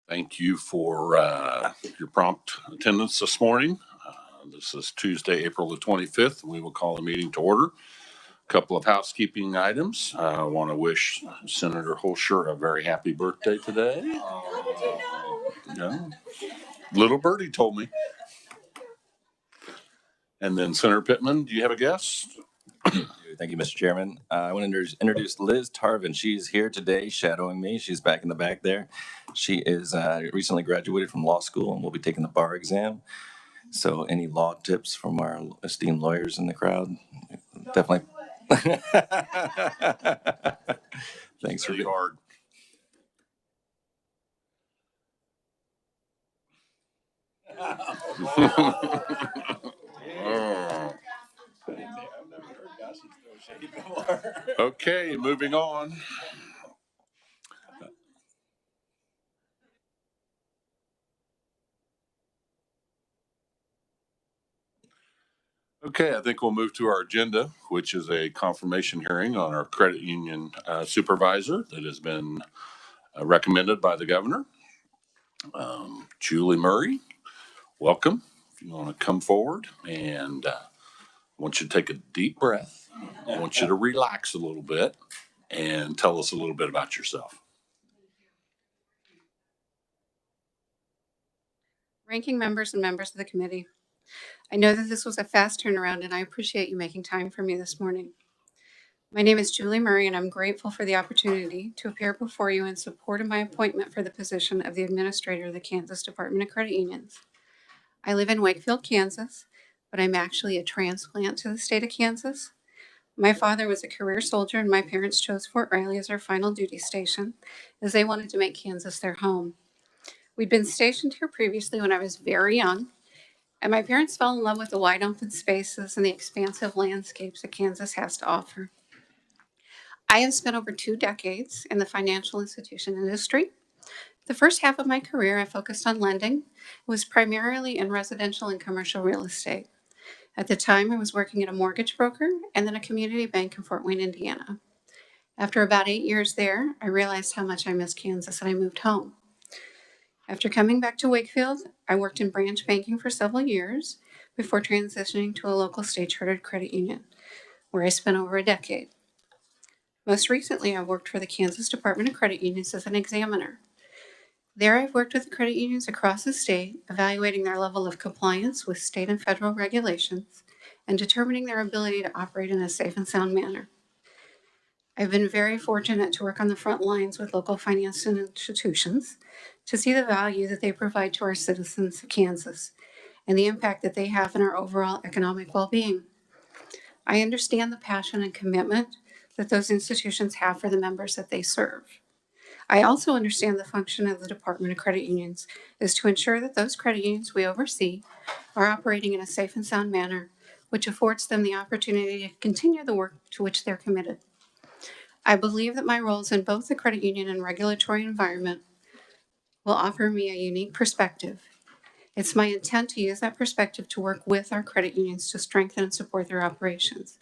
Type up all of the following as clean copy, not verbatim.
Thank you for your prompt attendance this morning. This is Tuesday, April the 25th. We will call the meeting to order. A couple of housekeeping items. I want to wish Senator Holscher a very happy birthday today. How did you know? Yeah. Little birdie told me. And then Senator Pittman, do you have a guest? Thank you, Mr. Chairman. I want to introduce Liz Tarvin. She's here today shadowing me. She's back in the back there. She is recently graduated from law school and will be taking the bar exam. So any law tips from our esteemed lawyers in the crowd? Definitely. Thanks for Pretty hard. Okay, moving on. Okay, I think we'll move to our agenda, which is a confirmation hearing on our credit union supervisor that has been recommended by the governor. Julie Murray, welcome. If you want to come forward, and I want you to take a deep breath. I want you to relax a little bit and tell us a little bit about yourself. Ranking members and members of the committee, I know that this was a fast turnaround and I appreciate you making time for me this morning. My name is Julie Murray and I'm grateful for the opportunity to appear before you in support of my appointment for the position of the administrator of the Kansas Department of Credit Unions. I live in Wakefield, Kansas, but I'm actually a transplant to the state of Kansas. My father was a career soldier and my parents chose Fort Riley as our final duty station as they wanted to make Kansas their home. We'd been stationed here previously when I was very young, and my parents fell in love with the wide open spaces and the expansive landscapes that Kansas has to offer. I have spent over 2 decades in the financial institution industry. The first half of my career, I focused on lending. It was primarily in residential and commercial real estate. At the time, I was working at a mortgage broker and then a community bank in Fort Wayne, Indiana. After about 8 years there, I realized how much I missed Kansas and I moved home. After coming back to Wakefield, I worked in branch banking for several years before transitioning to a local state-chartered credit union, where I spent over a decade. Most recently, I worked for the Kansas Department of Credit Unions as an examiner. There, I've worked with the credit unions across the state, evaluating their level of compliance with state and federal regulations and determining their ability to operate in a safe and sound manner. I've been very fortunate to work on the front lines with local financial institutions to see the value that they provide to our citizens of Kansas and the impact that they have in our overall economic well-being. I understand the passion and commitment that those institutions have for the members that they serve. I also understand the function of the Department of Credit Unions is to ensure that those credit unions we oversee are operating in a safe and sound manner, which affords them the opportunity to continue the work to which they're committed. I believe that my roles in both the credit union and regulatory environment will offer me a unique perspective. It's my intent to use that perspective to work with our credit unions to strengthen and support their operations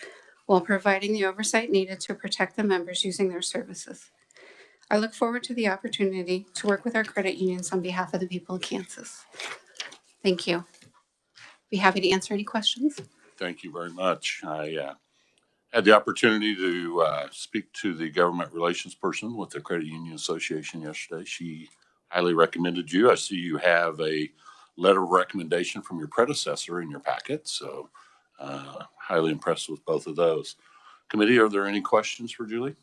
while providing the oversight needed to protect the members using their services. I look forward to the opportunity to work with our credit unions on behalf of the people of Kansas. Thank you. Be happy to answer any questions. Thank you very much. I had the opportunity to speak to the government relations person with the Credit Union Association yesterday. She highly recommended you. I see you have a letter of recommendation from your predecessor in your packet, so highly impressed with both of those. Committee, are there any questions for Julie?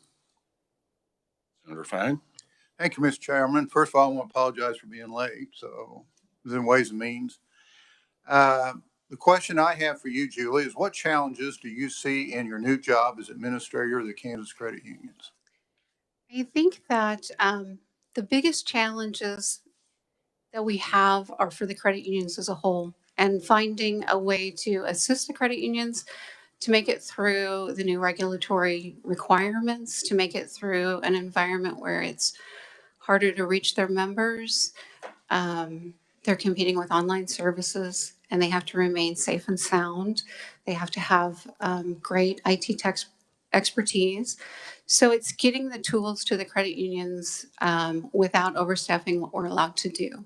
Senator Fang? Thank you, Mr. Chairman. First of all, I want to apologize for being late. So it was in Ways and Means. The question I have for you, Julie, is what challenges do you see in your new job as administrator of the Kansas Credit Unions? I think that the biggest challenges that we have are for the credit unions as a whole, and finding a way to assist the credit unions to make it through the new regulatory requirements, to make it through an environment where it's harder to reach their members. They're competing with online services and they have to remain safe and sound. They have to have great IT tech expertise. So it's getting the tools to the credit unions without overstepping what we're allowed to do.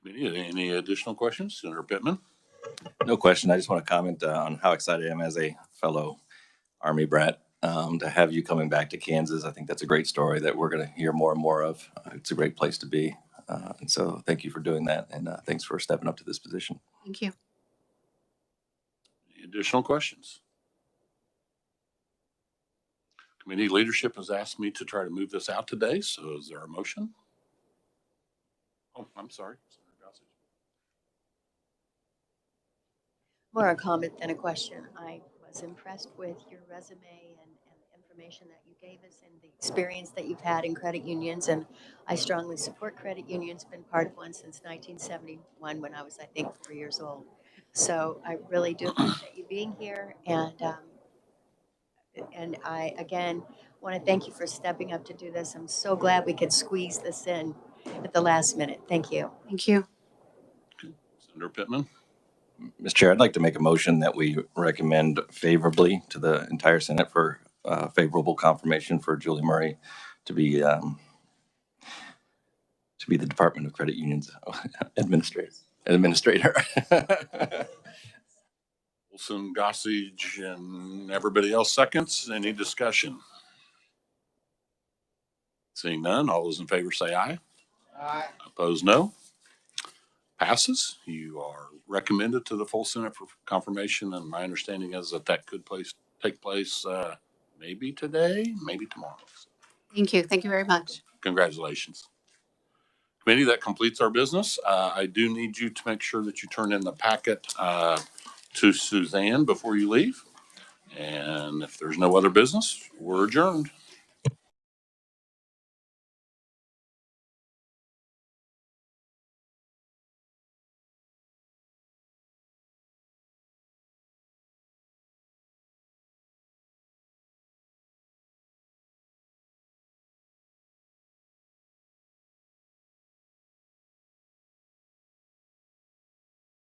Committee, any additional questions? Senator Pittman? No question. I just want to comment on how excited I am as a fellow Army brat to have you coming back to Kansas. I think that's a great story that we're going to hear more and more of. It's a great place to be. And so thank you for doing that. And thanks for stepping up to this position. Thank you. Any additional questions? Committee leadership has asked me to try to move this out today. So is there a motion? Oh, I'm sorry. More a comment than a question. I was impressed with your resume and the information that you gave us and the experience that you've had in credit unions. And I strongly support credit unions, been part of one since 1971 when I was, I think, 4 years old. So I really do appreciate you being here. And I, again, want to thank you for stepping up to do this. I'm so glad we could squeeze this in at the last minute. Thank you. Thank you. Senator Pittman? Mr. Chair, I'd like to make a motion that we recommend favorably to the entire Senate for favorable confirmation for Julie Murray to be the Department of Credit Unions administrator. Wilson, Gossage, and everybody else seconds. Any discussion? Seeing none, all those in favor say aye. Aye. Opposed, no. Passes. You are recommended to the full Senate for confirmation, and my understanding is that that could take place maybe today, maybe tomorrow. Thank you. Thank you very much. Congratulations. Committee, that completes our business. I do need you to make sure that you turn in the packet to Suzanne before you leave. And if there's no other business, we're adjourned.